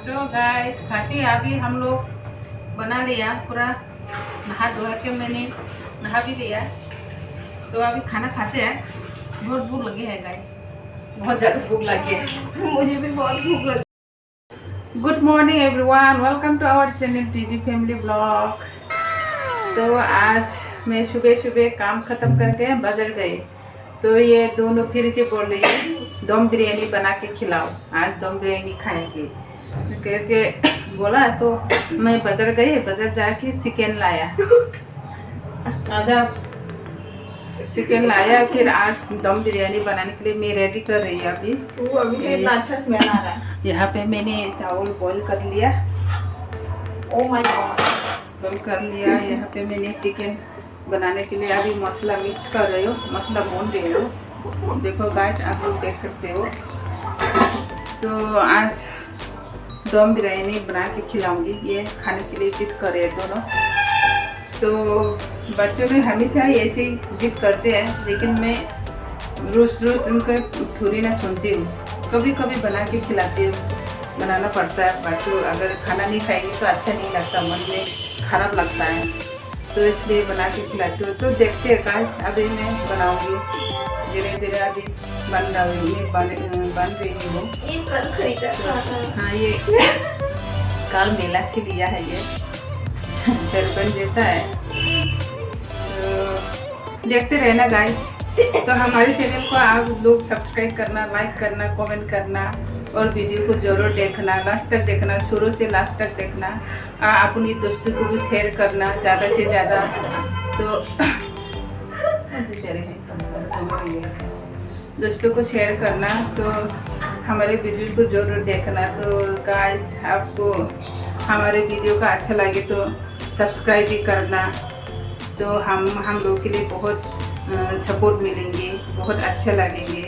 तो गाइस खाते अभी हम लोग बना लिया पूरा, नहा धो के मैंने नहा भी लिया। तो अभी खाना खाते हैं। बहुत भूख लगी है गाइस, बहुत ज़्यादा भूख लगी है। मुझे भी बहुत भूख लगी। Good morning everyone, welcome to our channel TD family blog. तो आज मैं सुबह सुबह काम ख़त्म करके बाजार गई, तो ये दोनों फिर से बोल रही है दम बिरयानी बना के खिलाओ, आज दम बिरयानी खाएंगे करके बोला। तो मैं बाजार गई, बाजार जाके चिकन लाया। आजा चिकन लाया, फिर आज दम बिरयानी बनाने के लिए मैं रेडी कर रही हूँ। अभी से इतना अच्छा स्मेल आ रहा है। यहाँ पे मैंने चावल बॉईल कर लिया। ओह माय गॉड, बॉईल कर लिया। यहाँ पे मैंने चिकन बनाने के लिए अभी मसाला मिक्स कर रही हूँ, मसाला भून रही हूँ। देखो गाइस, आप लोग देख सकते हो। तो आज दम बिरयानी बना के खिलाऊंगी, ये खाने के लिए जिद कर रहे हैं दोनों। तो बच्चों में हमेशा ऐसे ही जिद करते हैं, लेकिन मैं रोज रोज उनका थोड़ी ना सुनती हूँ। कभी कभी बना के खिलाती हूँ, बनाना पड़ता है। बच्चों अगर खाना नहीं खाएंगे तो अच्छा नहीं लगता, मन में खराब लगता है, तो इसलिए बना के खिलाती हूँ। तो देखते हैं गाइस, अभी मैं बनाऊंगी धीरे धीरे। अभी बन रही हूँ। ये कल खरीदा था। हाँ, ये कल मेला से लिया है, ये दर्पण जैसा है। तो देखते रहना गाइस। तो हमारे चैनल को आप लोग सब्सक्राइब करना, लाइक करना, कमेंट करना और वीडियो को जरूर देखना, लास्ट तक देखना, शुरू से लास्ट तक देखना। अपनी दोस्तों को भी शेयर करना ज़्यादा से ज़्यादा। तो दोस्तों को शेयर करना, तो हमारे वीडियो को जरूर देखना। तो गाइस, आपको हमारे वीडियो का अच्छा लगे तो सब्सक्राइब भी करना, तो हम लोग के लिए बहुत सपोर्ट मिलेंगे, बहुत अच्छा लगेंगे।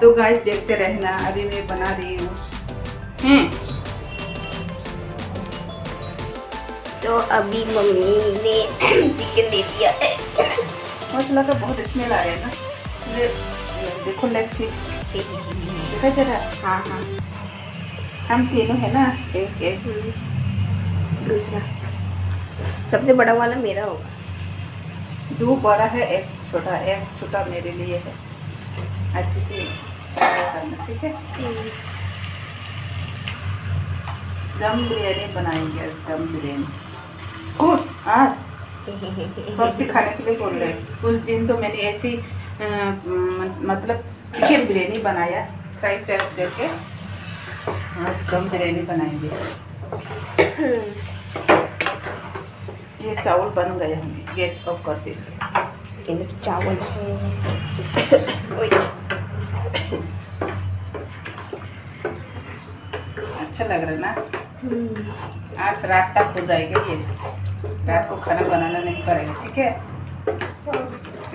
तो गाइस देखते रहना, अभी मैं बना रही हूँ। तो अभी मम्मी ने चिकन दे दिया है। मसाला का बहुत स्मेल आ रहा है ना। देखो लेग पीस देखा जरा। हाँ हाँ, हम तीनों है ना, एक एक। दूसरा सबसे बड़ा वाला मेरा होगा। 2 बड़ा है, एक छोटा मेरे लिए है। अच्छे से करना, ठीक है। दम बिरयानी बनाएंगे आज, दम बिरयानी। खुश आज कब से खाने के लिए बोल रहे हैं। उस दिन तो मैंने ऐसी मतलब चिकन बिरयानी बनाया, फ्राई सॉस करके। आज दम बिरयानी बनाएंगे। ये चावल बन गए होंगे, गैस ऑफ कर देंगे। इनमें चावल है। अच्छा लग रहा है ना। आज रात तक हो जाएगा, ये रात को खाना बनाना नहीं पड़ेगा, ठीक है।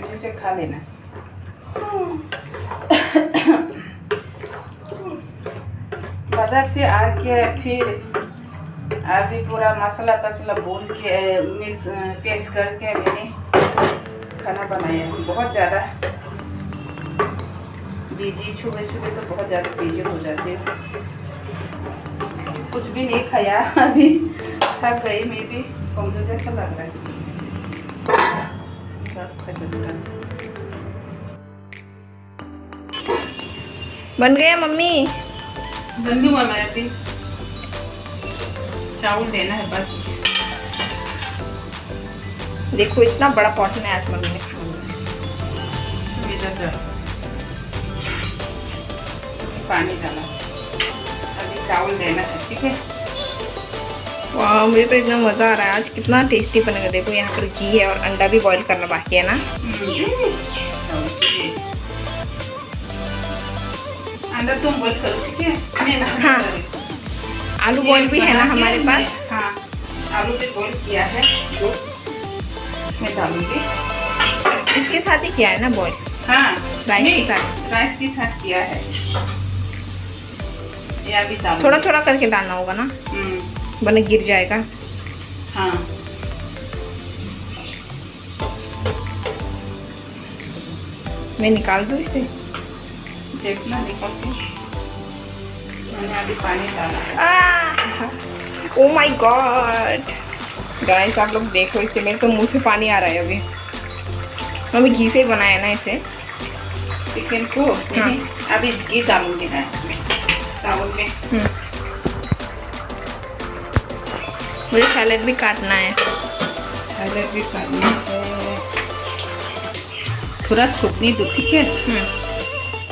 इसी से खा लेना। बाजार से आके फिर अभी पूरा मसाला तसला भून के मिक्स पेस्ट करके मैंने खाना बनाया। बहुत ज़्यादा बिजी, सुबह सुबह तो बहुत ज़्यादा बिजी हो जाते हो। कुछ भी नहीं खाया, अभी थक गई, मैं भी कमजोर जैसा लग रहा है। बन गया मम्मी? बनने वाला है, अभी चावल देना है बस। देखो इतना बड़ा पोर्शन है आज मम्मी ने खाना। पानी डाला, अभी चावल देना है, ठीक है। वाह, मुझे तो इतना मज़ा आ रहा है आज। कितना टेस्टी बनेगा। देखो यहाँ पर घी है और अंडा भी बॉईल करना बाकी है ना। अंडा तुम बॉईल करो, ठीक है। हाँ, आलू बॉईल भी है ना हमारे पास। हाँ, आलू भी बॉईल किया है, जो मैं डालूंगी। इसके साथ ही किया है ना बॉईल? हाँ, राइस के साथ किया है। ये अभी डालूंगी। थोड़ा थोड़ा करके डालना होगा ना, वरना गिर जाएगा। हाँ, मैं निकाल दूँ इसे? देखना, निकाल के। मैंने अभी पानी डाला है। ओ माय गॉड गाइस, आप लोग देखो, इससे मेरे तो मुंह से पानी आ रहा है अभी। मम्मी घी से ही बनाया ना इसे चिकन को। हाँ। अभी घी डालूंगी ना इसमें, चावल में। मुझे सैलेड भी काटना है। सैलेड भी काटना है, थोड़ा सूखने दो, ठीक है।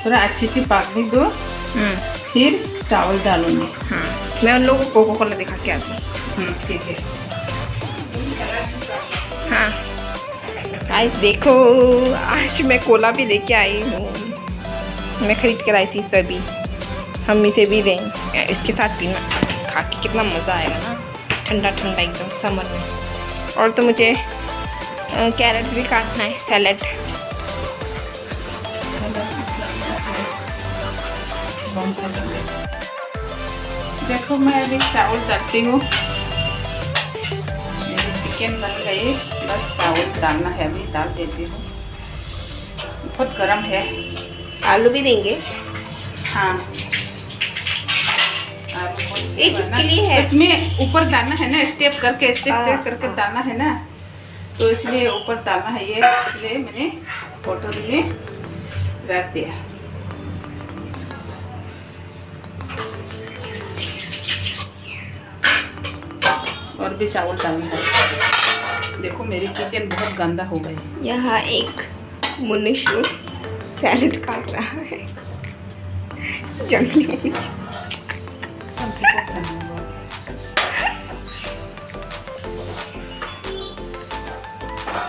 थोड़ा अच्छी सी पकने दो, फिर चावल डालूंगी। हाँ, मैं उन लोगों को कोको कोला दिखा के आती हूँ। ठीक है। हाँ गाइस देखो, आज मैं कोला भी लेके आई हूँ। मैं खरीद कर आई थी सभी, मम्मी से भी दें, इसके साथ पीना, खा के कितना मज़ा आएगा ना, ठंडा ठंडा एकदम समर में। और तो मुझे कैरेट्स भी काटना है, सैलेड। देखो मैं अभी चावल डालती हूँ, मेरी चिकन बन गई, बस चावल डालना है, अभी डाल देती हूँ। बहुत गर्म है। आलू भी देंगे। हाँ, एक इसके लिए है, इसमें ऊपर डालना है ना, स्टेप करके करके डालना है ना, तो इसलिए ऊपर डालना है, ये इसलिए मैंने कटोरी में रख दिया। और भी चावल डालना है। देखो मेरी किचन बहुत गंदा हो गई। यहाँ एक मनुष्य सैलेड काट रहा है, जंगली मुनुष्य।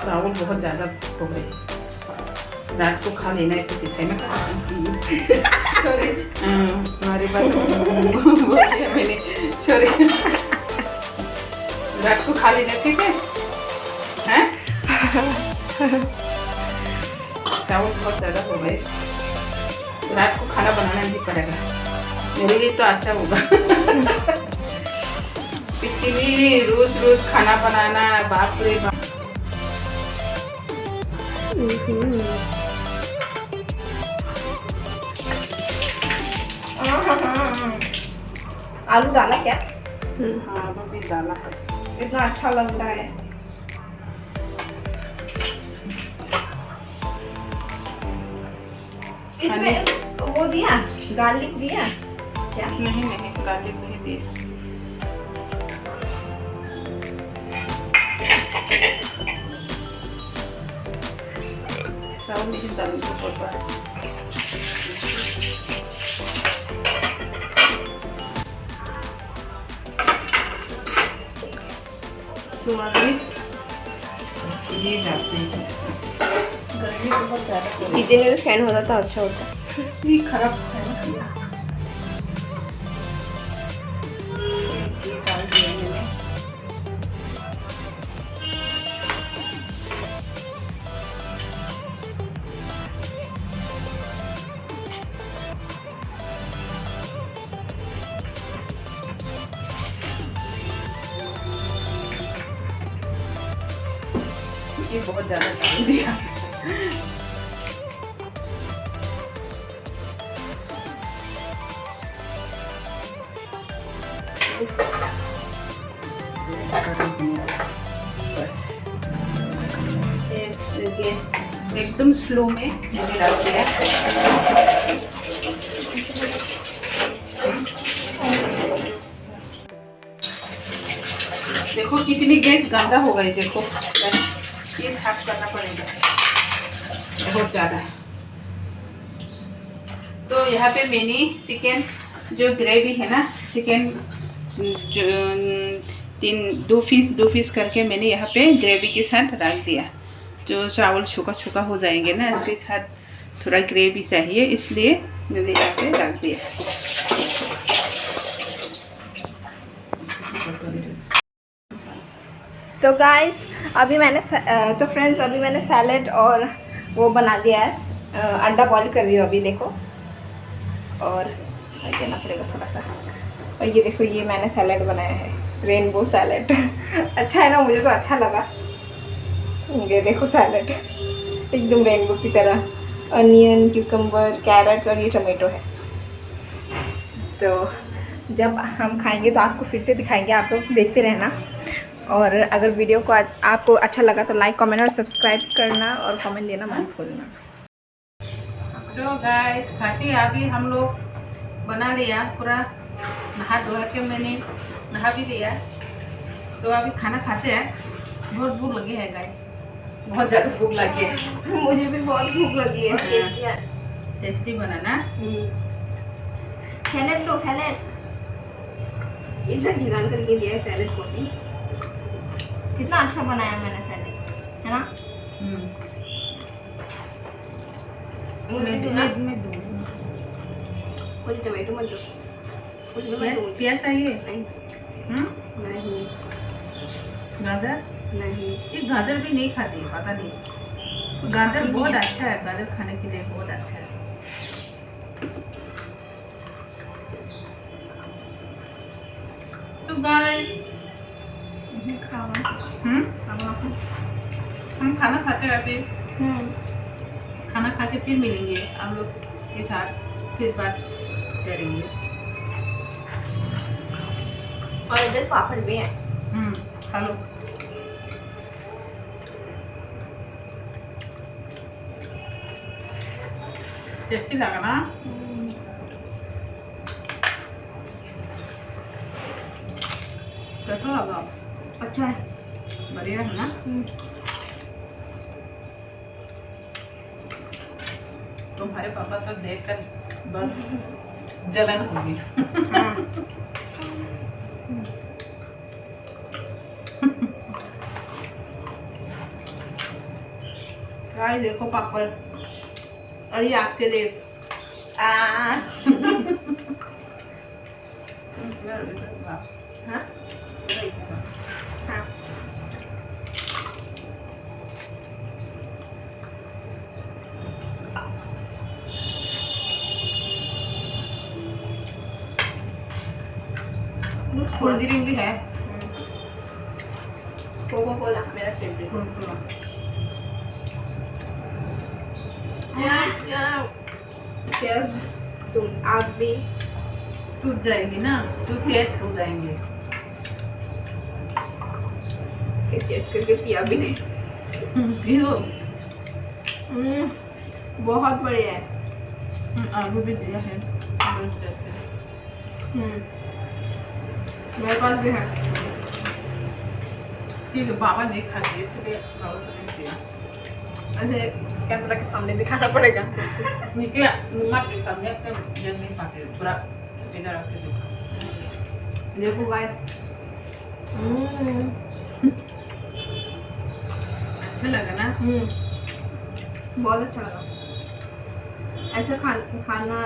चावल बहुत ज़्यादा हो गए, रात को खा लेना, इसे पीछे में सॉरी, हमारे पास बोल दिया मैंने, सॉरी। रात को खा लेना, ठीक है। हैं? चावल बहुत ज़्यादा हो गए, रात को खाना बनाना नहीं पड़ेगा, मेरे लिए तो अच्छा होगा। इतनी रोज रोज खाना बनाना, बाप रे बाप। आलू डाला क्या? हाँ, आलू भी डाला है। इतना अच्छा लग रहा है। इसमें वो दिया, गार्लिक दिया क्या? नहीं, गार्लिक नहीं दिया। चावल नहीं डालूंगी ऊपर बस। तो अभी ये डालते हैं, गर्मी बहुत ज़्यादा हो रही किचन में फैन होता था अच्छा होता। है। ये खराब है ना, ये डाल दिया मैंने। ये बहुत ज़्यादा डाल दिया। बस एकदम स्लो में मैंने डाल दिया। देखो कितनी गैस गंदा हो गई, देखो ये साफ करना पड़ेगा बहुत ज़्यादा। तो यहाँ पे मैंने चिकन जो ग्रेवी है ना, चिकन जो दो पीस करके मैंने यहाँ पे ग्रेवी के साथ रख दिया। जो चावल सूखा हो जाएंगे ना, इसके साथ थोड़ा ग्रेवी चाहिए, इसलिए मैंने यहाँ पे रख दिया। तो गाइस अभी मैंने तो फ्रेंड्स अभी मैंने सैलेड और वो बना दिया है, अंडा बॉईल कर रही हूँ अभी देखो, और देना पड़ेगा थोड़ा सा। और ये देखो, ये मैंने सैलेड बनाया है, रेनबो सैलेड। अच्छा है ना, मुझे तो अच्छा लगा। ये देखो सैलेड एकदम रेनबो की तरह, अनियन, क्यूकम्बर, कैरेट्स और ये टमाटो है। तो जब हम खाएंगे तो आपको फिर से दिखाएंगे, आप लोग देखते रहना। और अगर वीडियो को आपको अच्छा लगा तो लाइक कमेंट और सब्सक्राइब करना और कमेंट देना मत भूलना। तो गाइस खाते अभी हम लोग बना लिया पूरा, नहा धो के मैंने नहा भी लिया। तो अभी खाना खाते हैं, बहुत भूख लगी है गाइस, बहुत ज़्यादा भूख लगी है। मुझे भी बहुत भूख लगी है। टेस्टी है, टेस्टी बनाना। सैलेड लो, सैलेड इतना डिजाइन करके दिया है सैलेड को भी, कितना अच्छा बनाया मैंने सैलेड, है ना? मैं दूँ मुझे टमाटो मत दो, कुछ भी मत दो। प्याज चाहिए? नहीं नहीं गाजर नहीं, ये गाजर भी नहीं खाती, पता नहीं। गाजर बहुत अच्छा है, गाजर खाने के लिए बहुत अच्छा है। तो गाइस हम खाना खाते हैं अभी, खाना खा के फिर मिलेंगे आप लोग के साथ, फिर बात करेंगे। और इधर पापड़ भी है। खा लो। टेस्टी लगा ना? कैसा लगा? अच्छा है, बढ़िया है ना? तुम्हारे पापा तो देखकर बस जलन होगी। गाइस देखो पापड़, और ये आपके लिए। हाँ? हाँ? कोल्ड ड्रिंक भी है, कोको कोला मेरा फेवरेट। यस, तुम आप भी टूट जाएगी ना, तो चेस हो जाएंगे। चेस करके पिया भी नहीं। पियो। बहुत बढ़िया है। आलू भी दिया है, मेरे पास भी है। ठीक है, बाबा नहीं खाते इसलिए बाबा को नहीं दिया। ऐसे कैमरा के सामने दिखाना पड़ेगा। नीचे नमक के सामने अपने जल नहीं पाते, पूरा इधर आके देखो। देखो गाइस, अच्छा लगा ना? बहुत अच्छा लगा। ऐसा खाना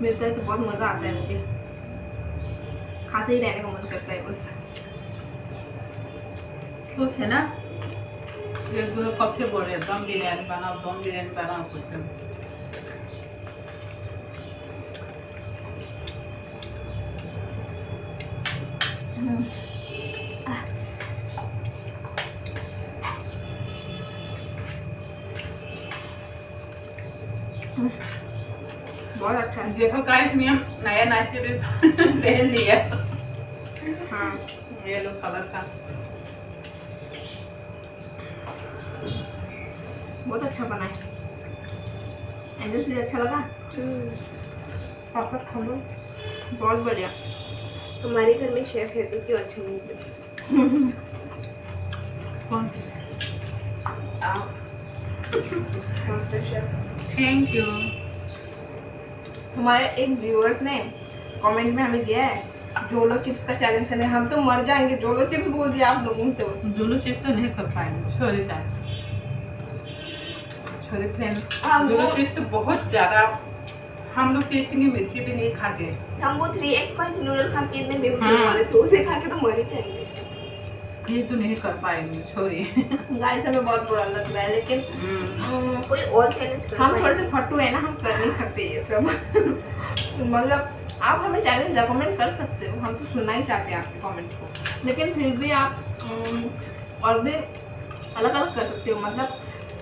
मिलता है तो बहुत मज़ा आता है मुझे, खाते ही रहने का मन करता है बस। कुछ है ना, ये दो कब से बोल रहे हैं दम बिरयानी बनाओ कुछ कर। बहुत अच्छा है। देखो गाइस, मैं नया नाइटी भी पहन लिया। हाँ, येलो कलर का बहुत अच्छा बना है। एंजल तुझे अच्छा लगा? पापा खा लो। बहुत बढ़िया। हमारे घर में शेफ है तो क्यों अच्छा नहीं बना? कौन? आप। Master chef. Thank you. हमारे एक व्यूअर्स ने कमेंट में हमें दिया है जोलो चिप्स का चैलेंज करने। हम तो मर जाएंगे, जोलो चिप्स बोल दिया आप लोगों तो। जोलो चिप्स तो नहीं कर पाएंगे, sorry guys, sorry friend. Jolo chips तो बहुत ज़्यादा, हम लोग तो इतनी मिर्ची भी नहीं खाते। हम वो 3x स्पाइसी नूडल खा के इतने बेहोश होने वाले थे, उसे खा के तो मर ही जाएंगे। ये तो नहीं कर पाएंगे, सॉरी। गाइस हमें बहुत बुरा लग रहा है, लेकिन कोई और चैलेंज कर, हम थोड़े से फट्टू है ना, हम कर नहीं सकते ये सब। मतलब आप हमें चैलेंज रेकमेंड कर सकते हो, हम तो सुनना ही चाहते हैं आपके कमेंट्स को, लेकिन फिर भी आप और भी अलग अलग कर सकते हो। मतलब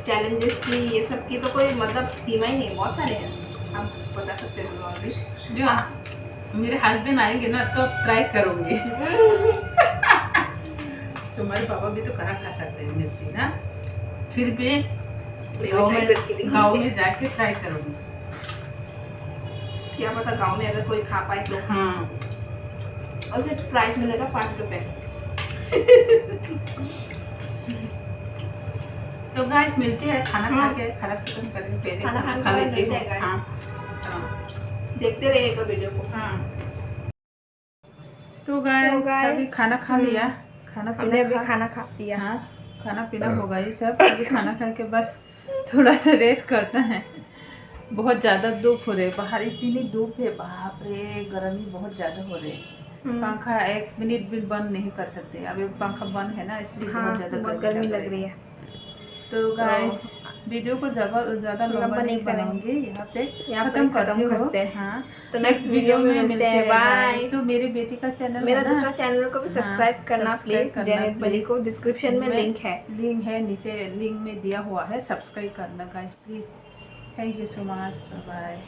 चैलेंजेस की, ये सब की तो कोई मतलब सीमा ही नहीं, बहुत सारे हैं, आप बता सकते हो और भी। जो मेरे हस्बैंड आएंगे ना तो अब ट्राई करूंगी। तुम्हारे पापा भी तो कहाँ खा सकते हैं मिर्ची ना, फिर भी गाँव में जाके ट्राई करूंगी। क्या पता गांव में अगर कोई खा पाए तो। हाँ और सिर्फ प्राइस मिलेगा 5 रुपए। तो गाइस मिलते हैं खाना खा हाँ। के, खाना खत्म करेंगे पहले खाना खा खाने लेते मिलते हैं हैं। guys। हाँ देखते रहिएगा वीडियो को। हाँ। तो गाइस अभी खाना खा लिया, खाना हमने पीना अभी खाना खा लिया। हाँ खाना पीना होगा ये सब। अभी खाना खा के बस थोड़ा सा रेस्ट करना है। बहुत ज़्यादा धूप हो रही है बाहर, इतनी धूप है, बाप रे गर्मी बहुत ज़्यादा हो रही है। पंखा 1 मिनट भी बंद नहीं कर सकते, अभी पंखा बंद है ना इसलिए हाँ, बहुत ज़्यादा गर्मी लग रही है। तो गाइस वीडियो को ज़्यादा लंबा नहीं बनाऊंगी, यहाँ पे खत्म करते हैं। हाँ तो नेक्स्ट वीडियो में मिलते हैं। बाय। तो मेरे बेटी का चैनल मेरा है ना, दूसरा चैनल को भी सब्सक्राइब करना सब्सक्राइब प्लीज। करना जेनेट बली please। को डिस्क्रिप्शन में लिंक है नीचे लिंक में दिया हुआ है, सब्सक्राइब करना guys please. Thank you so much, bye bye.